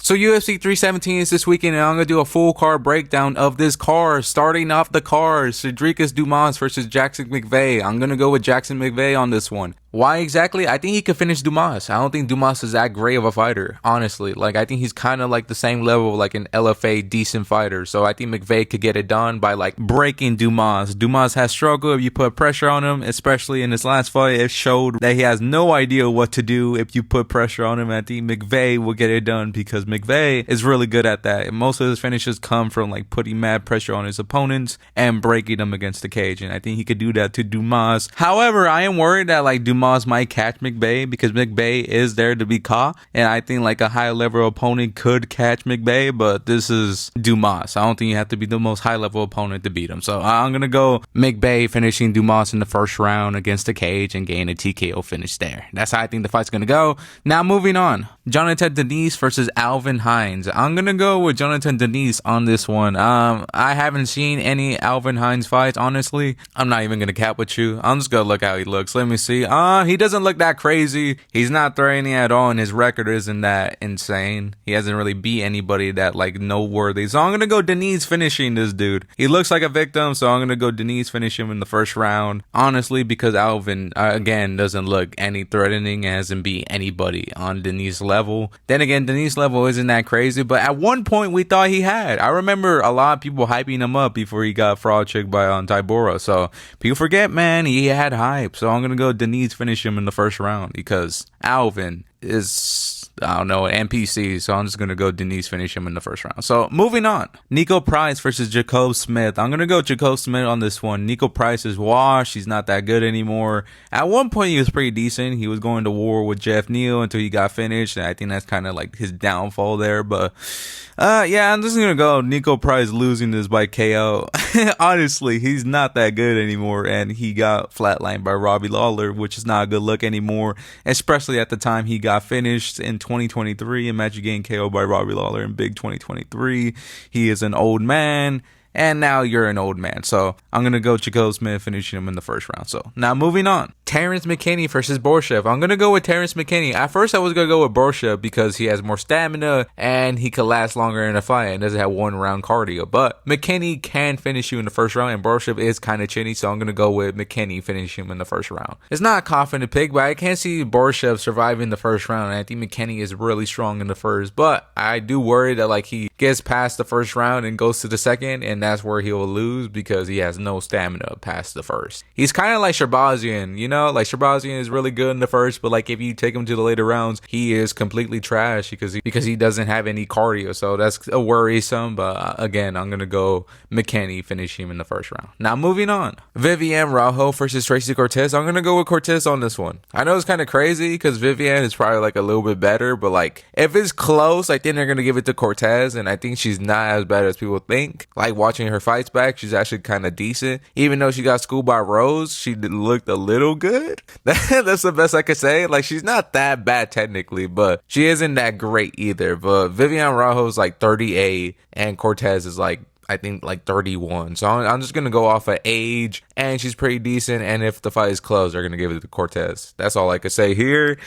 So UFC 317 is this weekend, and I'm going to do a full card breakdown of this card. Starting off the card, Cedricus Dumas versus Jackson McVeigh. I'm going to go with Jackson McVeigh on this one. Why exactly? I think he could finish Dumas. I don't think Dumas is that great of a fighter, honestly. Like, I think he's kind of like the same level, like an LFA decent fighter. So I think McVeigh could get it done by like breaking Dumas. Dumas has struggled if you put pressure on him, especially in his last fight. It showed that he has no idea what to do if you put pressure on him. I think McVeigh will get it done because McVeigh is really good at that. And most of his finishes come from like putting mad pressure on his opponents and breaking them against the cage. And I think he could do that to Dumas. However, I am worried that like Dumas might catch McVeigh because McVeigh is there to be caught, and I think like a high level opponent could catch McVeigh, but this is Dumas. I don't think you have to be the most high level opponent to beat him. So I'm gonna go McVeigh finishing Dumas in the first round against the cage and gain a TKO finish there. That's how I think the fight's gonna go. Now moving on, Jonathan Denise versus Alvin Hines. I'm gonna go with Jonathan Denise on this one. I haven't seen any Alvin Hines fights, honestly. I'm not even gonna cap with you. I'm just gonna look how he looks. Let me see. He doesn't look that crazy. He's not threatening at all, and his record isn't that insane. He hasn't really beat anybody that like noteworthy. So I'm gonna go Denise finishing this dude. He looks like a victim, so I'm gonna go Denise finish him in the first round. Honestly, because Alvin again doesn't look any threatening, hasn't beat anybody on Denise level. Then again, Denise level isn't that crazy, but at one point we thought he had. I remember a lot of people hyping him up before he got fraud chick by Tybura. So people forget, man, he had hype. So I'm gonna go Denise finish him in the first round because Alvin is, I don't know, NPC, so I'm just going to go Denise finish him in the first round. So moving on, Nico Price versus Jacob Smith. I'm going to go Jacob Smith on this one. Nico Price is washed. He's not that good anymore. At one point, he was pretty decent. He was going to war with Jeff Neal until he got finished, and I think that's kind of like his downfall there. But yeah, I'm just going to go Nico Price losing this by KO. Honestly, he's not that good anymore, and he got flatlined by Robbie Lawler, which is not a good look anymore, especially at the time he got finished in 2023. Imagine getting KO'd by Robbie Lawler in big 2023. He is an old man, and now you're an old man. So I'm going to go Jacob Smith finishing him in the first round. So now moving on, Terrence McKinney versus Borshev. I'm going to go with Terrence McKinney. At first I was going to go with Borshev because he has more stamina and he could last longer in a fight and doesn't have one round cardio. But McKinney can finish you in the first round, and Borshev is kind of chinny, so I'm going to go with McKinney finishing him in the first round. It's not a confident pick, but I can't see Borshev surviving the first round, and I think McKinney is really strong in the first. But I do worry that like he gets past the first round and goes to the second, and that's where he will lose because he has no stamina past the first. He's kind of like Sherbazian, you know, like Sherbazian is really good in the first, but like if you take him to the later rounds, he is completely trash because he doesn't have any cardio. So that's a worrisome. But again, I'm gonna go McKinney finish him in the first round. Now moving on, Vivian Rajo versus Tracy Cortez. I'm gonna go with Cortez on this one. I know it's kind of crazy because Vivian is probably like a little bit better, but like if it's close, I think they're gonna give it to Cortez, and I think she's not as bad as people think. Like watching her fights back, she's actually kind of decent. Even though she got schooled by Rose, she looked a little good. That's the best I could say. Like she's not that bad technically, but she isn't that great either. But Vivian Rajo is like 38 and Cortez is like, I think like 31. So I'm just going to go off of age, and she's pretty decent. And if the fight is close, they're going to give it to Cortez. That's all I could say here.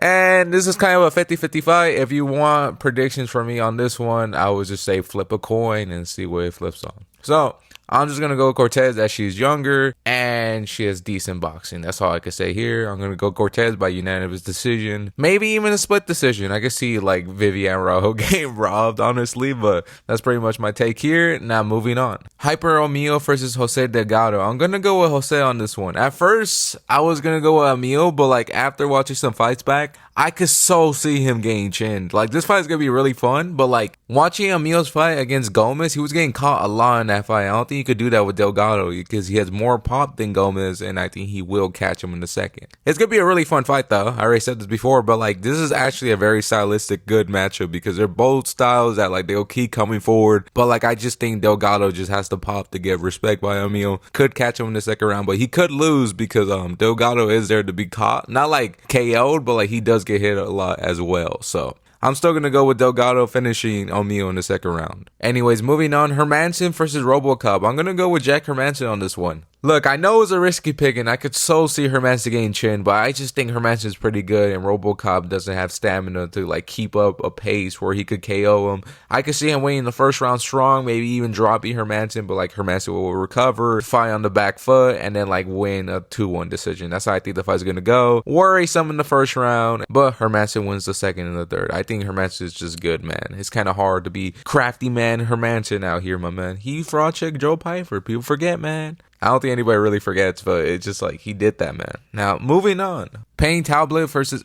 And this is kind of a 50-50 fight. If you want predictions from me on this one, I would just say flip a coin and see what it flips on. So I'm just going to go Cortez as she's younger and she has decent boxing. That's all I can say here. I'm going to go Cortez by unanimous decision. Maybe even a split decision. I could see like Vivian Rajo getting robbed, honestly, but that's pretty much my take here. Now moving on. Hyper O'Meal versus Jose Delgado. I'm going to go with Jose on this one. At first, I was going to go with O'Meal, but like after watching some fights back, I could so see him getting chinned. Like this fight is going to be really fun, but like watching O'Meal's fight against Gomez, he was getting caught a lot in that fight. I don't think you could do that with Delgado because he has more pop than Gomez, and I think he will catch him in the second. It's going to be a really fun fight though. I already said this before, but like this is actually a very stylistic good matchup because they're both styles that like they'll keep coming forward, but like I just think Delgado just has to pop to get respect by O'Meal. Could catch him in the second round, but he could lose because Delgado is there to be caught. Not like KO'd, but like he does get hit a lot as well. So I'm still going to go with Delgado finishing O'Meal in the second round. Anyways, moving on, Hermanson versus RoboCop. I'm going to go with Jack Hermanson on this one. Look, I know it's a risky pick, and I could so see Hermanson getting chin, but I just think Hermanson's pretty good, and RoboCop doesn't have stamina to like keep up a pace where he could KO him. I could see him winning the first round strong, maybe even dropping Hermanson, but like Hermanson will recover, fight on the back foot, and then like win a 2-1 decision. That's how I think the fight's gonna go. Worry some in the first round, but Hermanson wins the second and the third. I think Hermanson is just good, man. It's kind of hard to be crafty man Hermanson out here, my man. He fraud checked Joe Pyfer. People forget, man. I don't think anybody really forgets, but it's just like he did that, man. Now, moving on. Payne Tablet versus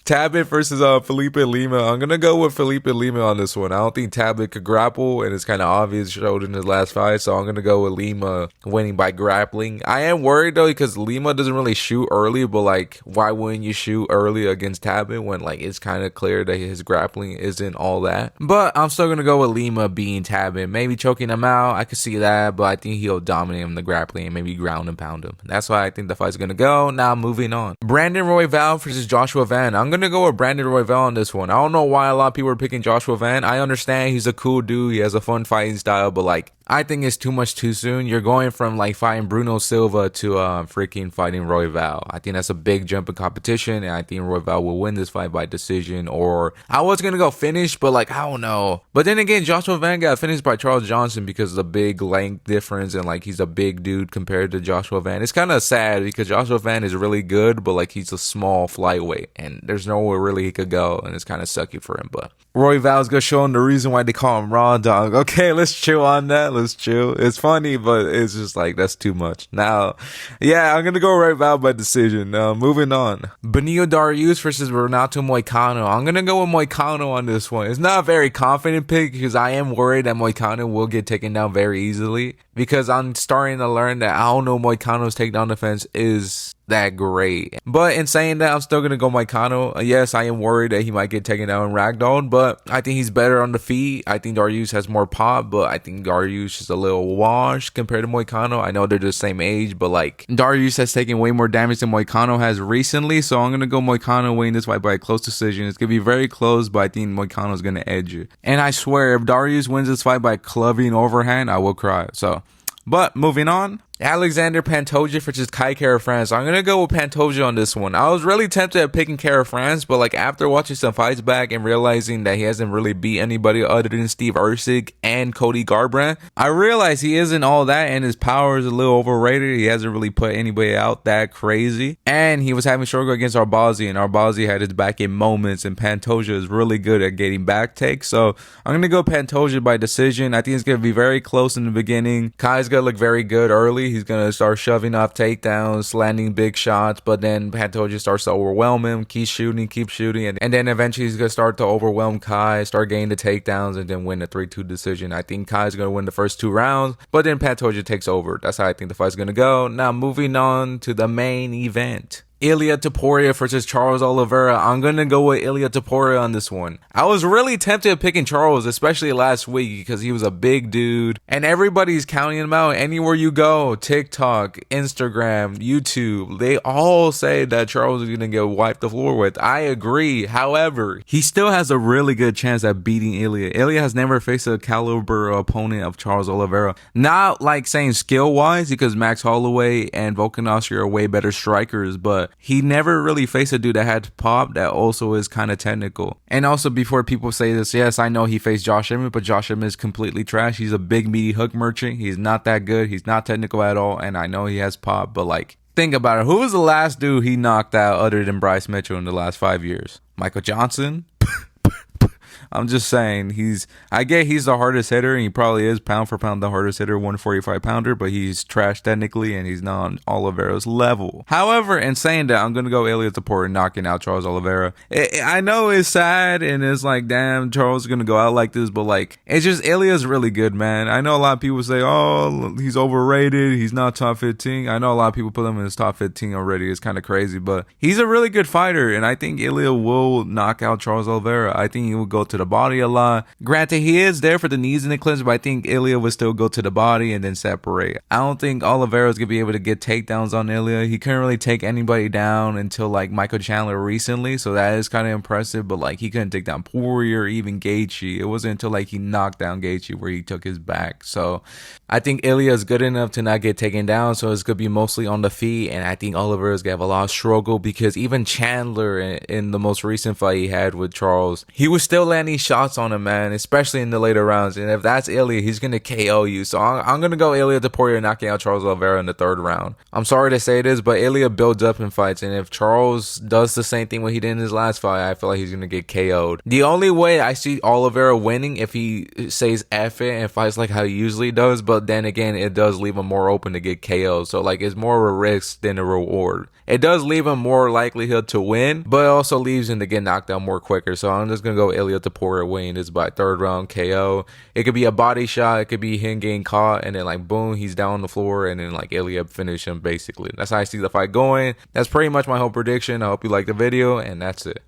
Tablet versus Felipe Lima. I'm going to go with Felipe Lima on this one. I don't think Tablet could grapple, and it's kind of obvious showed in his last fight, so I'm going to go with Lima winning by grappling. I am worried, though, because Lima doesn't really shoot early, but, like, why wouldn't you shoot early against Tablet when, like, it's kind of clear that his grappling isn't all that? But I'm still going to go with Lima beating Tablet. Maybe choking him out. I could see that, but I think he'll dominate him in the grappling and maybe ground and pound him. That's why I think the fight's going to go. Now, moving on. Brandon Royval versus Joshua Van. I'm going to go with Brandon Royval on this one. I don't know why a lot of people are picking Joshua Van. I understand he's a cool dude. He has a fun fighting style, but like, I think it's too much too soon. You're going from like fighting Bruno Silva to freaking fighting Royval. I think that's a big jump in competition, and I think Royval will win this fight by decision, or I was going to go finish, but like, I don't know. But then again, Joshua Van got finished by Charles Johnson because of the big length difference, and like, he's a big dude compared to Joshua Van. It's kind of sad because Joshua Van is really good, but like, he's a small flyweight, and there's nowhere really he could go, and it's kind of sucky for him. But Royval's gonna show him the reason why they call him Raw Dog. Okay, let's chill on that. Let's chill. It's funny, but it's just like, that's too much. Now, yeah, I'm gonna go Royval by decision. Moving on. Benio Darius versus Renato Moicano. I'm gonna go with Moicano on this one. It's not a very confident pick because I am worried that Moicano will get taken down very easily, because I'm starting to learn that I don't know Moicano's takedown defense is that great. But in saying that, I'm still going to go Moicano. Yes, I am worried that he might get taken down and ragdolled, but I think he's better on the feet. I think Darius has more pop, but I think Darius is a little washed compared to Moicano. I know they're the same age, but like, Darius has taken way more damage than Moicano has recently, so I'm going to go Moicano winning this fight by a close decision. It's going to be very close, but I think Moicano is going to edge it. And I swear, if Darius wins this fight by clubbing overhand, I will cry. So, but moving on. Alexander Pantoja versus Kai Kara-France. I'm going to go with Pantoja on this one. I was really tempted at picking Kara-France, but like, after watching some fights back and realizing that he hasn't really beat anybody other than Steve Erceg and Cody Garbrandt, I realized he isn't all that, and his power is a little overrated. He hasn't really put anybody out that crazy, and he was having struggle against Arbazi, and Arbazi had his back in moments, and Pantoja is really good at getting back takes. So I'm going to go Pantoja by decision. I think it's going to be very close in the beginning. Kai's going to look very good early. He's going to start shoving off takedowns, landing big shots, but then Pantoja starts to overwhelm him, keep shooting, and then eventually he's going to start to overwhelm Kai, start getting the takedowns, and then win a 3-2 decision. I think Kai's going to win the first 2 rounds, but then Pantoja takes over. That's how I think the fight's going to go. Now, moving on to the main event. Ilia Topuria versus Charles Oliveira. I'm going to go with Ilia Topuria on this one. I was really tempted at picking Charles, especially last week, because he was a big dude and everybody's counting him out anywhere you go. TikTok, Instagram, YouTube, they all say that Charles is going to get wiped the floor with. I agree. However, he still has a really good chance at beating Ilia. Ilia has never faced a caliber opponent of Charles Oliveira. Not like saying skill wise, because Max Holloway and Volkanovski are way better strikers, but he never really faced a dude that had pop that also is kind of technical. And also, before people say this, yes, I know he faced Josh Emmett, but Josh Emmett is completely trash. He's a big meaty hook merchant. He's not that good. He's not technical at all. And I know he has pop, but like, think about it. Who was the last dude he knocked out other than Bryce Mitchell in the last 5 years? Michael Johnson? I'm just saying, I get he's the hardest hitter, and he probably is pound for pound the hardest hitter, 145 pounder, but he's trash technically, and he's not on Oliveira's level. However, in saying that, I'm going to go Ilia Topuria knocking out Charles Oliveira. I know it's sad, and it's like, damn, Charles is going to go out like this, but like, it's just, Ilia's really good, man. I know a lot of people say, oh, he's overrated, he's not top 15. I know a lot of people put him in his top 15 already. It's kind of crazy, but he's a really good fighter, and I think Ilia will knock out Charles Oliveira. I think he will go to the the body a lot. Granted, he is there for the knees and the clinch, but I think Ilia would still go to the body and then separate. I don't think Oliveira's gonna be able to get takedowns on Ilia. He couldn't really take anybody down until like Michael Chandler recently, so that is kind of impressive, but like he couldn't take down Poirier or even Gaethje. It wasn't until like he knocked down Gaethje where he took his back. So I think Ilia is good enough to not get taken down, so it's gonna be mostly on the feet, and I think Oliveira's gonna have a lot of struggle because even Chandler in the most recent fight he had with Charles, he was still landing shots on him, man, especially in the later rounds. And if that's Ilia, he's gonna KO you. So I'm gonna go Ilia to Poirier knocking out Charles Oliveira in the third round. I'm sorry to say this, but Ilia builds up in fights, and if Charles does the same thing what he did in his last fight, I feel like he's gonna get KO'd. The only way I see Oliveira winning if he says F it and fights like how he usually does, but then again, it does leave him more open to get KO'd. So like it's more of a risk than a reward. It does leave him more likelihood to win, but it also leaves him to get knocked out more quicker. So I'm just gonna go Ilia to Poirier winning this by third round KO. It could be a body shot, it could be him getting caught, and then like boom, he's down on the floor, and then like Ilia finish him basically. That's how I see the fight going. That's pretty much my whole prediction. I hope you like the video, and that's it.